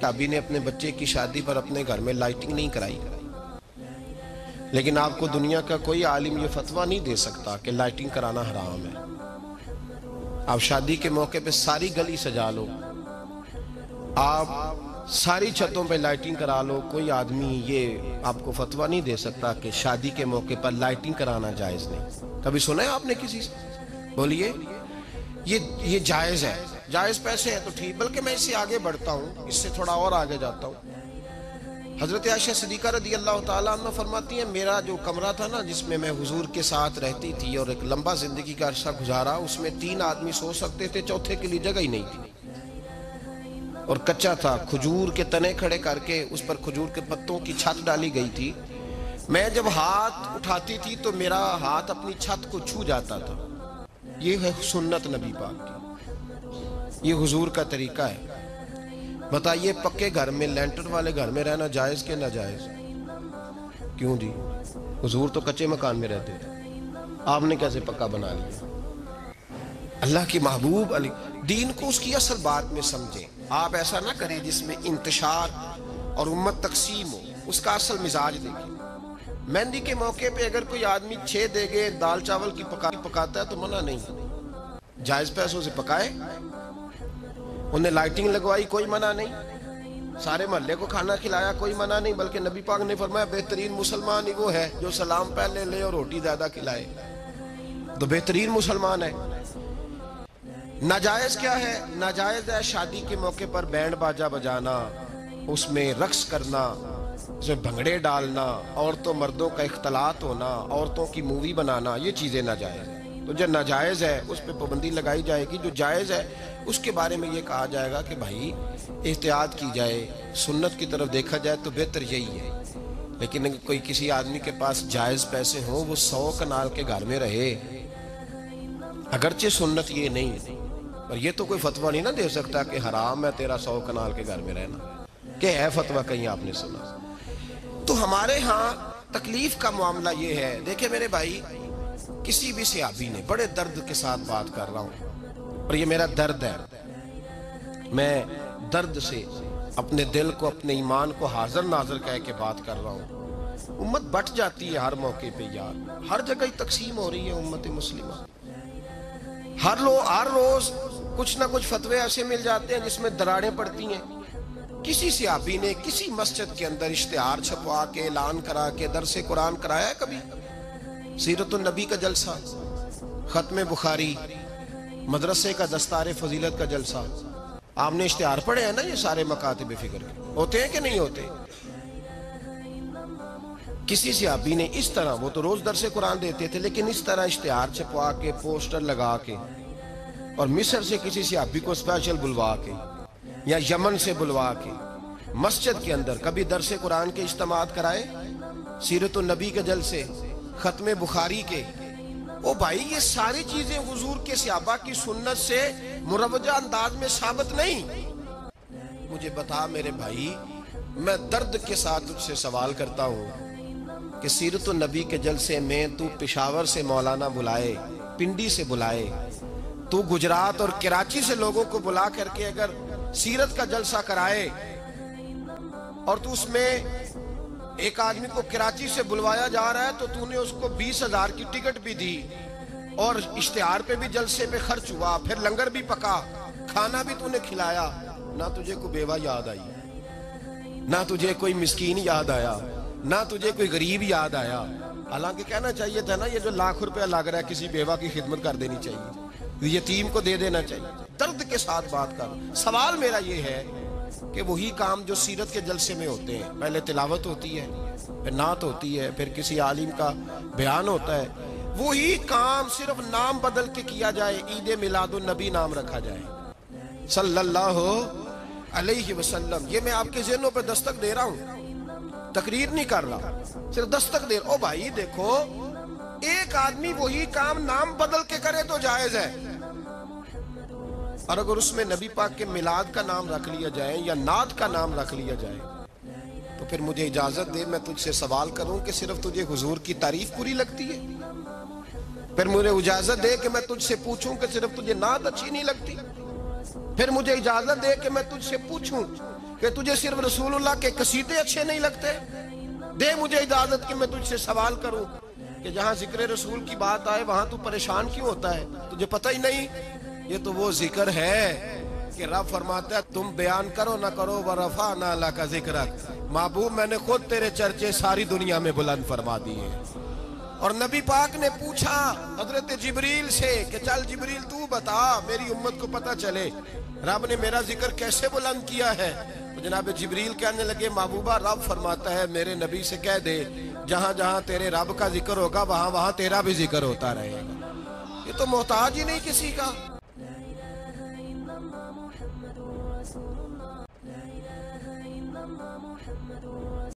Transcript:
ابھی نے اپنے بچے کی شادی پر اپنے گھر میں لائٹنگ نہیں کرائی، لیکن آپ کو دنیا کا کوئی عالم یہ فتویٰ نہیں دے سکتا کہ لائٹنگ کرانا حرام ہے۔ آپ شادی کے موقع پہ ساری گلی سجا لو، آپ ساری چھتوں پہ لائٹنگ کرا لو، کوئی آدمی یہ آپ کو فتویٰ نہیں دے سکتا کہ شادی کے موقع پر لائٹنگ کرانا جائز نہیں۔ کبھی سنا ہے آپ نے کسی سے؟ بولیے یہ جائز ہے، جائز پیسے ہیں تو ٹھیک، بلکہ میں اس سے آگے بڑھتا ہوں، اس سے تھوڑا اور آگے جاتا ہوں۔ حضرت عائشہ صدیقہ رضی اللہ تعالیٰ عنہ فرماتی ہیں میرا جو کمرہ تھا نا جس میں میں حضور کے ساتھ رہتی تھی اور ایک لمبا زندگی کا عرصہ گزارا، اس میں 3 آدمی سو سکتے تھے، چوتھے کے لیے جگہ ہی نہیں تھی، اور کچا تھا، کھجور کے تنے کھڑے کر کے اس پر کھجور کے پتوں کی چھت ڈالی گئی تھی۔ میں جب ہاتھ اٹھاتی تھی تو میرا ہاتھ اپنی چھت کو چھو جاتا تھا۔ یہ ہے سنت نبی پاک کی، یہ حضور کا طریقہ ہے۔ بتائیے پکے گھر میں، لینٹر والے گھر میں رہنا جائز کہ ناجائز؟ کیوں جی؟ حضور تو کچے مکان میں رہتے تھے، آپ نے کیسے پکا بنا لیا؟ اللہ کی محبوب علی دین کو اس کی اصل بات میں سمجھیں۔ آپ ایسا نہ کریں جس میں انتشار اور امت تقسیم ہو، اس کا اصل مزاج دیکھیں۔ مہندی کے موقع پہ اگر کوئی آدمی 6 دیگے دال چاول کی پکاتا ہے تو منع نہیں، جائز پیسوں سے پکائے، انہیں لائٹنگ لگوائی، کوئی منع نہیں، سارے محلے کو کھانا کھلایا، کوئی منع نہیں، بلکہ نبی پاک نے فرمایا بہترین مسلمان ہی وہ ہے جو سلام پہلے لے اور روٹی زیادہ کھلائے، تو بہترین مسلمان ہے۔ ناجائز کیا ہے؟ ناجائز ہے شادی کے موقع پر بینڈ باجا بجانا، اس میں رقص کرنا، اس میں بھنگڑے ڈالنا، عورتوں مردوں کا اختلاط ہونا، عورتوں کی مووی بنانا، یہ چیزیں ناجائز ہیں۔ تو جو ناجائز ہے اس پہ پابندی لگائی جائے گی، جو جائز ہے اس کے بارے میں یہ کہا جائے گا کہ بھائی احتیاط کی جائے، سنت کی طرف دیکھا جائے تو بہتر یہی ہے۔ لیکن اگر کوئی کسی آدمی کے پاس جائز پیسے ہوں، وہ 100 کنال کے گھر میں رہے، اگرچہ سنت یہ نہیں، اور یہ تو کوئی فتویٰ نہیں نہ دے سکتا کہ حرام ہے تیرا 100 کنال کے گھر میں رہنا، کہ ہے فتویٰ کہیں آپ نے سنا؟ تو ہمارے ہاں تکلیف کا معاملہ یہ ہے۔ دیکھیں میرے بھائی، کسی بھی صحابی نے، بڑے درد کے ساتھ بات کر رہا ہوں اور یہ میرا درد ہے، میں درد سے اپنے دل کو، اپنے ایمان کو حاضر ناظر کہہ کے بات کر رہا ہوں۔ امت بٹ جاتی ہے ہر موقع پہ یار، ہر جگہ ہی تقسیم ہو رہی ہے امت مسلمہ، ہر روز کچھ نہ کچھ فتوے ایسے مل جاتے ہیں جس میں دراڑیں پڑتی ہیں۔ کسی صحابی نے کسی مسجد کے اندر اشتہار چھپوا کے، اعلان کرا کے درس قرآن کرایا ہے کبھی؟ سیرت النبی کا جلسہ، ختم بخاری، مدرسے کا دستار فضیلت کا جلسہ، آپ نے اشتہار پڑھے ہیں نا؟ یہ سارے مکاتب فکر کے ہوتے ہیں کہ نہیں ہوتے؟ کسی صحابی نے اس طرح، وہ تو روز درس قرآن دیتے تھے، لیکن اس طرح اشتہار چھپوا کے، پوسٹر لگا کے، اور مصر سے کسی صحابی کو اسپیشل بلوا کے یا یمن سے بلوا کے مسجد کے اندر کبھی درس قرآن کے اجتماعات کرائے، سیرت النبی کے جلسے، ختم بخاری کے؟ او بھائی یہ ساری چیزیں حضور کے صحابہ کی سنت سے مروجہ انداز میں ثابت نہیں۔ مجھے بتا میرے بھائی، میں درد کے ساتھ تجھ سے سوال کرتا ہوں کہ سیرت النبی کے جلسے میں تو پشاور سے مولانا بلائے، پنڈی سے بلائے، تو گجرات اور کراچی سے لوگوں کو بلا کر کے اگر سیرت کا جلسہ کرائے، اور تو اس میں ایک آدمی کو کراچی سے بلوایا جا رہا ہے تو تو نے اس کو 20,000 کی ٹکٹ بھی دی، اور اشتہار پہ بھی جلسے پہ خرچ ہوا، پھر لنگر بھی پکا، کھانا بھی تو نے کھلایا، نہ تجھے کوئی بیوہ یاد آئی، نہ تجھے کوئی مسکین یاد آیا، نہ تجھے کوئی غریب یاد آیا؟ حالانکہ کہنا چاہیے تھا نا یہ جو ₹1,00,000 لگ رہا ہے کسی بیوہ کی خدمت کر دینی چاہیے، یتیم کو دے دینا چاہیے۔ درد کے ساتھ بات کر، سوال میرا یہ ہے کہ وہی کام جو سیرت کے جلسے میں ہوتے ہیں، پہلے تلاوت ہوتی ہے، پھر نعت ہوتی ہے، پھر کسی عالم کا بیان ہوتا ہے، وہی کام صرف نام بدل کے کیا جائے، عید میلاد النبی نام رکھا جائے صلی اللہ علیہ وسلم۔ یہ میں آپ کے ذہنوں پہ دستک دے رہا ہوں، تقریر نہیں کر رہا، صرف دستک دے رہا ہوں۔ او بھائی دیکھو، ایک آدمی وہی کام نام بدل کے کرے تو جائز ہے، اور اگر اس میں نبی پاک کے میلاد کا نام رکھ لیا جائے یا نعت کا نام رکھ لیا جائے تو پھر مجھے اجازت دے میں تجھ سے سوال کروں کہ صرف تجھے حضور کی تعریف پوری لگتی ہے؟ پھر مجھے اجازت دے کہ میں تجھ سے پوچھوں کہ صرف تجھے نعت اچھی نہیں لگتی؟ پھر مجھے اجازت دے کہ میں تجھ سے پوچھوں کہ تجھے صرف رسول اللہ کے قصیدے اچھے نہیں لگتے؟ دے مجھے اجازت کہ میں تجھ سے سوال کروں کہ جہاں ذکر رسول کی بات آئے وہاں تو پریشان کیوں ہوتا ہے؟ تجھے پتہ ہی نہیں یہ تو وہ ذکر ہے کہ رب فرماتا ہے تم بیان کرو نہ کرو وَرَفَعْنَا لَكَ ذِكْرَكَ، محبوب میں نے خود تیرے چرچے ساری دنیا میں بلند فرما دیے۔ اور نبی پاک نے پوچھا حضرت جبریل سے کہ چل جبریل تو بتا میری امت کو پتہ چلے رب نے میرا ذکر کیسے بلند کیا ہے؟ تو جناب جبریل کہنے لگے محبوبہ رب فرماتا ہے میرے نبی سے کہہ دے جہاں جہاں تیرے رب کا ذکر ہوگا وہاں وہاں تیرا بھی ذکر ہوتا رہے گا۔ یہ تو محتاج ہی نہیں کسی کا۔